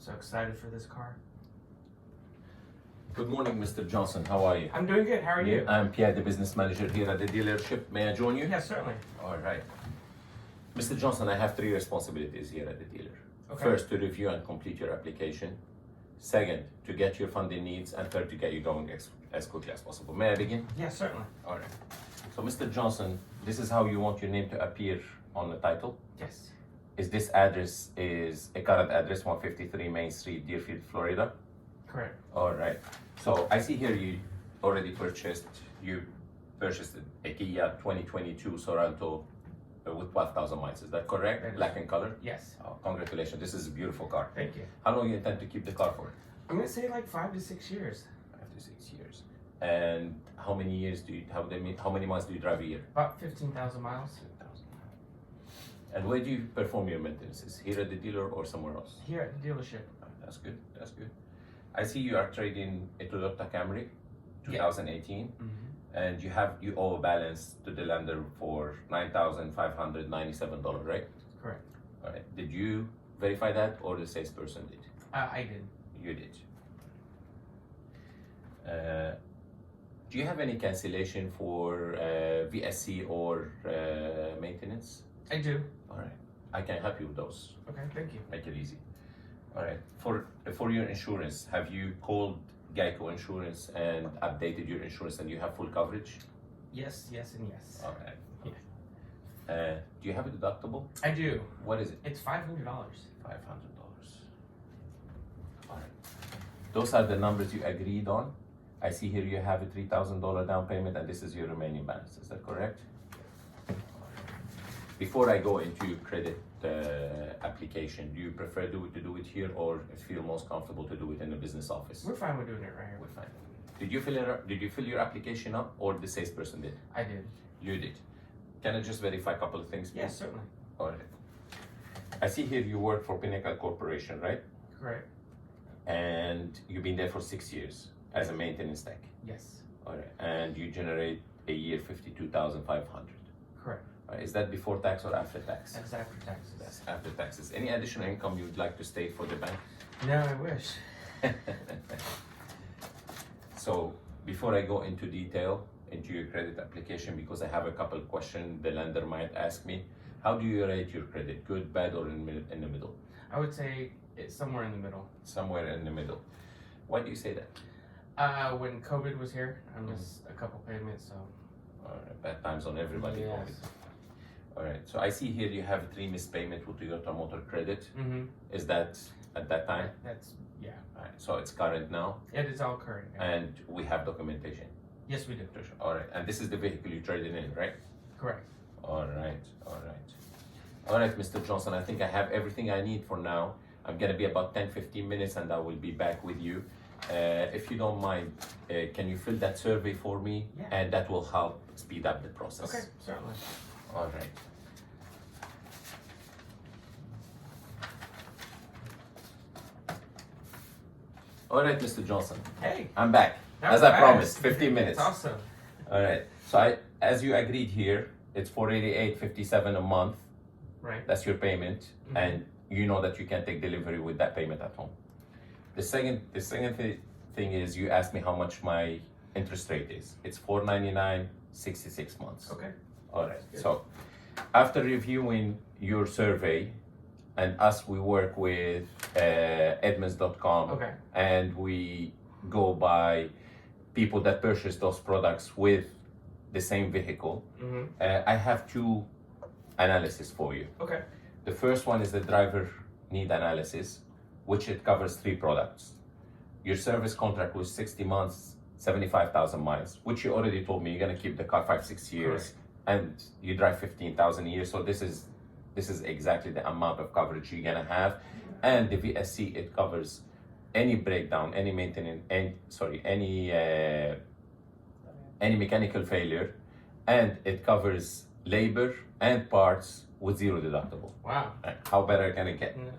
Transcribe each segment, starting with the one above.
so excited for this car. Good morning, Mr. Johnson. How are you? I'm doing good. How are you? I'm Pierre, the business manager here at the dealership. May I join you? Yes, certainly. All right. Mr. Johnson, I have 3 responsibilities here at the dealer. Okay. First, to review and complete your application. Second, to get your funding needs. And third, to get you going as quickly as possible. May I begin? Yes, certainly. All right. So, Mr. Johnson, this is how you want your name to appear on the title. Yes. Is this address is a current address, 153 Main Street, Deerfield, Florida? Correct. All right. So I see here you purchased a Kia 2022 Sorento with 12,000 miles. Is that correct? That is. Black in color? Yes. Oh, congratulations. This is a beautiful car. Thank you. How long you intend to keep the car for? I'm gonna say like 5 to 6 years. 5 to 6 years. And how many miles do you drive a year? About 15,000 miles. 10,000. And where do you perform your maintenances? Here at the dealer or somewhere else? Here at the dealership. That's good. That's good. I see you are trading a Toyota Camry 2018. Mm-hmm. And you owe a balance to the lender for $9,597, right? Correct. All right. Did you verify that, or the salesperson did? I did. You did. Do you have any cancellation for VSC or maintenance? I do. All right. I can help you with those. Okay, thank you. Make it easy. All right. For your insurance, have you called Geico Insurance and updated your insurance and you have full coverage? Yes, yes, and yes. All right. Yeah. Do you have a deductible? I do. What is it? It's $500. $500. All right. Those are the numbers you agreed on. I see here you have a $3,000 down payment and this is your remaining balance. Is that correct? Before I go into your credit application, do you prefer to do it here or feel most comfortable to do it in the business office? We're fine with doing it right here. We're fine. Did you fill your application up or the salesperson did? I did. You did. Can I just verify a couple of things, please? Yes, certainly. All right. I see here you work for Pinnacle Corporation, right? Correct. And you've been there for 6 years as a maintenance tech. Yes. All right. And you generate a year 52,500. Correct. Is that before tax or after tax? That's after taxes. That's after taxes. Any additional income you'd like to state for the bank? No, I wish. So before I go into detail into your credit application, because I have a couple of questions the lender might ask me, how do you rate your credit? Good, bad, or in the middle? I would say it's somewhere in the middle. Somewhere in the middle. Why do you say that? When COVID was here, I missed a couple payments, so. All right, bad times on everybody. Yes. All right, so I see here you have 3 missed payments with Toyota Motor Credit. Mm-hmm. Is that at that time? That's, yeah. All right, so it's current now, It is all current. Yeah. and we have documentation. Yes, we do. All right, and this is the vehicle you traded in, right? Correct. All right, all right. All right, Mr. Johnson, I think I have everything I need for now. I'm gonna be about 10-15 minutes and I will be back with you. If you don't mind, can you fill that survey for me? Yeah. And that will help speed up the process. Okay, certainly. All right. All right, Mr. Johnson, Hey, I'm back. that As was I promised, fast. 15 minutes. It's awesome. All right. So as you agreed here, it's $488.57 a month. Right. That's your payment, Mhm. and you know that you can take delivery with that payment at home. The second thing is you asked me how much my interest rate is. It's $499, 66 months. Okay. All right. Good. So after reviewing your survey, and us, we work with Edmunds.com, Okay. and we go by people that purchase those products with the same vehicle. Mm-hmm. I have 2 analysis for you. Okay. The first one is the driver need analysis, which it covers 3 products. Your service contract was 60 months, 75,000 miles, which you already told me you're gonna keep the car 5-6 years, and you drive 15,000 a year. So this is exactly the amount of coverage you're gonna have. And the VSC, it covers any breakdown, any maintenance, any mechanical failure, and it covers labor and parts with 0 deductible. Wow. How better can it get? Mm.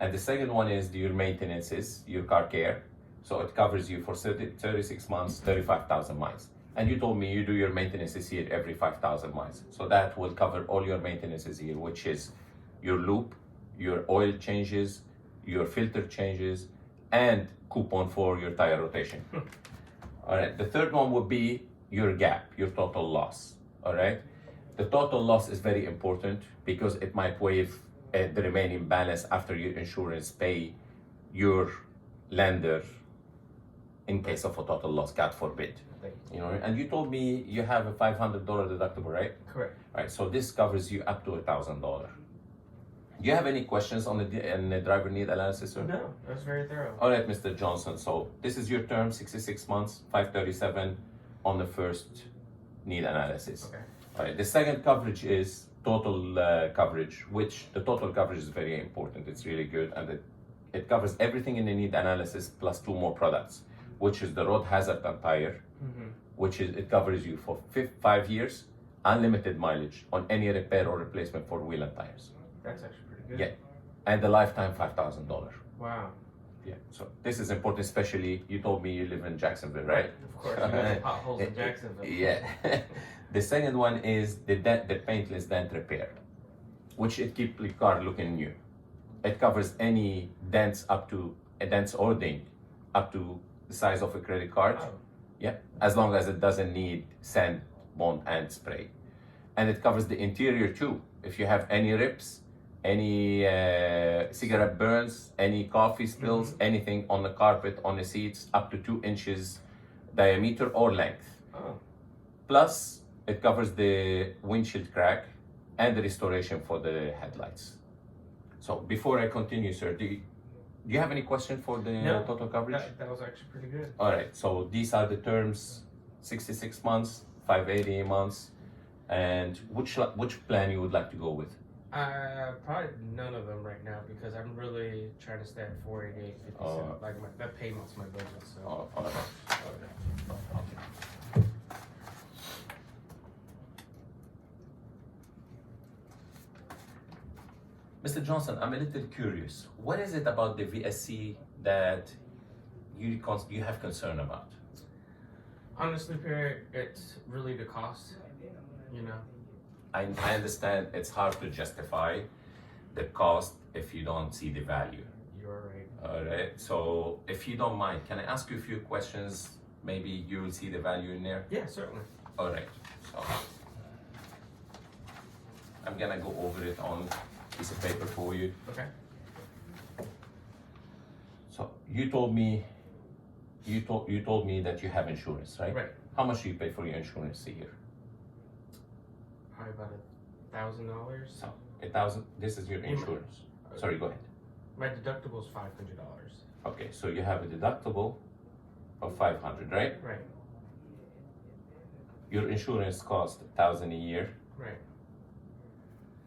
And the second one is your maintenances, your car care. So it covers you for 36 months, 35,000 miles. And you told me you do your maintenances here every 5,000 miles. So that will cover all your maintenances here, which is your loop, your oil changes, your filter changes, and coupon for your tire rotation. All right, the third one would be your gap, your total loss. All right, the total loss is very important because it might waive the remaining balance after your insurance pay your lender in case of a total loss, God forbid. You know, and you told me you have a $500 deductible, right? Correct. Right, so this covers you up to $1,000. Do you have any questions on the driver need analysis, sir? No, that was very thorough. All right, Mr. Johnson. So this is your term, 66 months, 537 on the first need analysis. Okay. All right. The second coverage is total coverage, which the total coverage is very important. It's really good, and it covers everything in the need analysis plus 2 more products, which is the road hazard and tire, which is it covers you for 5 years, unlimited mileage on any repair or replacement for wheel and tires. That's actually pretty good. Yeah, and the lifetime $5,000. Wow. Yeah, so this is important, especially you told me you live in Jacksonville, right? Of course, you got the potholes in Jacksonville. Yeah. The second one is the paintless dent repair, which it keeps the car looking new. It covers any dents or ding up to the size of a credit card. Oh. Yeah, as long as it doesn't need sand, bond, and spray. And it covers the interior too. If you have any rips, any cigarette burns, any coffee spills, anything on the carpet, on the seats, up to 2 inches diameter or length. Oh. Plus, it covers the windshield crack and the restoration for the headlights. So before I continue, sir, do you have any question for the No, total coverage? That was actually pretty good. All right, so these are the terms, 66 months, 580 months, and which plan you would like to go with? Probably none of them right now because I'm really trying to stay at 488, 57. Like that pay most of my budget. So. All right. Mr. Johnson, I'm a little curious. What is it about the VSC that you have concern about? Honestly, Pierre, it's really the cost. You know. I understand it's hard to justify the cost if you don't see the value. You're right. All right. So if you don't mind, can I ask you a few questions? Maybe you will see the value in there. Yeah, certainly. All right. So I'm gonna go over it on a piece of paper for you. Okay. So you told me that you have insurance, right? Right. How much do you pay for your insurance a year? Probably about $1,000. So 1,000. This is your insurance. Sorry, go ahead. My deductible is $500. Okay, so you have a deductible of 500, right? Right. Your insurance costs 1,000 a year. Right.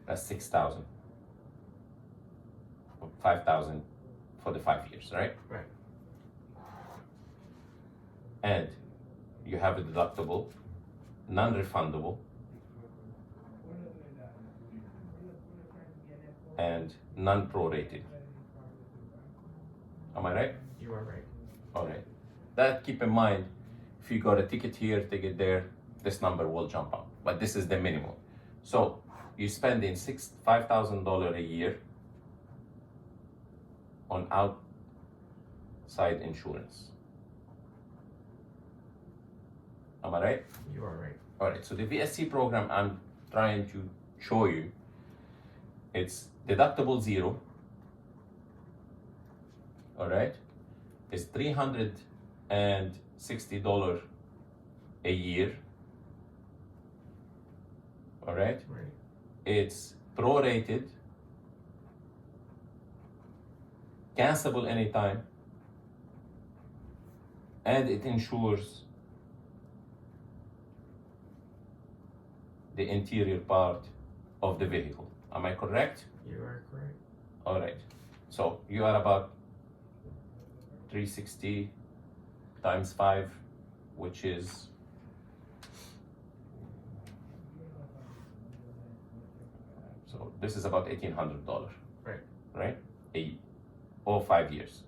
That's 6,000. 5,000 for the 5 years, right? Right. And you have a deductible, non-refundable, and non-prorated. Am I right? You are right. All right. That keep in mind, if you got a ticket here, ticket there, this number will jump up. But this is the minimum. So you're spending $5,000 a year on outside insurance. Am I right? You are right. All right. So the VSC program I'm trying to show you, it's deductible 0. All right. It's $360 a year. All right. Right. It's prorated, cancelable anytime, and it insures the interior part of the vehicle. Am I correct? You are correct. All right. So you are about 360 times 5, which is so this is about $1,800. Right. Right? All 5 years.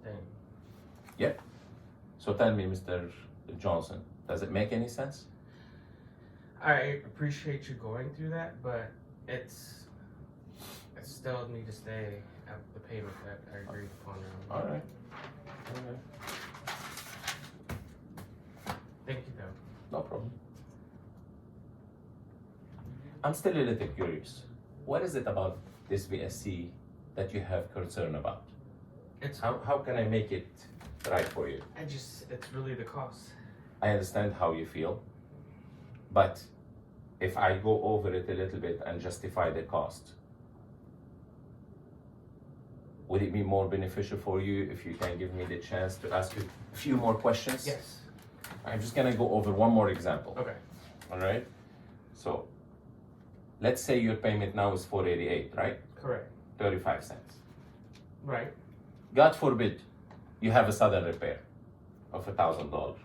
Dang. Yep. So tell me, Mr. Johnson, does it make any sense? I appreciate you going through that, but it's I still need to stay at the payment that I agreed upon. All right. Thank you, though. No problem. I'm still a little curious. What is it about this VSC that you have concern about? How can I make it right for you? It's really the cost. I understand how you feel, but if I go over it a little bit and justify the cost, would it be more beneficial for you if you can give me the chance to ask you a few more questions? Yes. I'm just gonna go over one more example. Okay. All right. So, let's say your payment now is $488, right? Correct. 35 cents. Right. God forbid, you have a sudden repair of $1,000,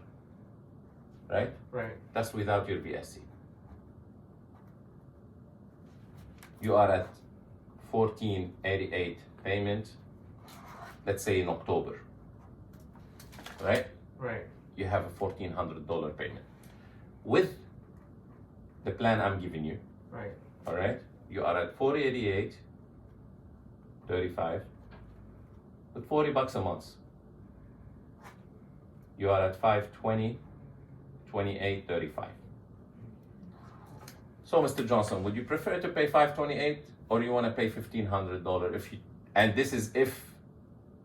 right? Right. That's without your VSC. You are at $1488 payment, let's say in October, right? Right. You have a $1,400 payment. With the plan I'm giving you, Right. all right, you are at $488.35 with $40 a month. You are at $520.28.35. So, Mr. Johnson, would you prefer to pay $528 or you want to pay $1,500 if you? And this is if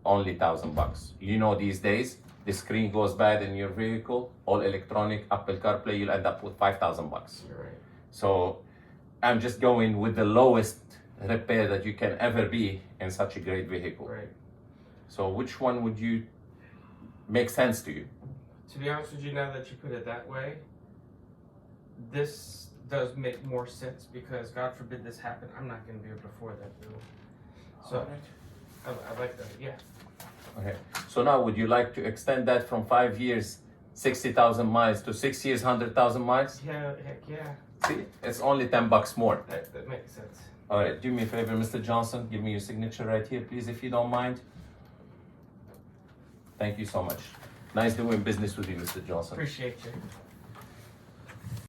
only $1,000. You know, these days the screen goes bad in your vehicle, all electronic, Apple CarPlay, you'll end up with $5,000. You're right. So I'm just going with the lowest repair that you can ever be in such a great vehicle. Right. So which one would you make sense to you? To be honest with you, now that you put it that way, this does make more sense because God forbid this happen, I'm not going to be able to afford that bill. So I like that. Yeah. Okay. So now would you like to extend that from 5 years, 60,000 miles to 6 years, 100,000 miles? Yeah. Heck yeah. See, it's only $10 more. That makes sense. All right, do me a favor, Mr. Johnson. Give me your signature right here, please, if you don't mind. Thank you so much. Nice doing business with you, Mr. Johnson. Appreciate you.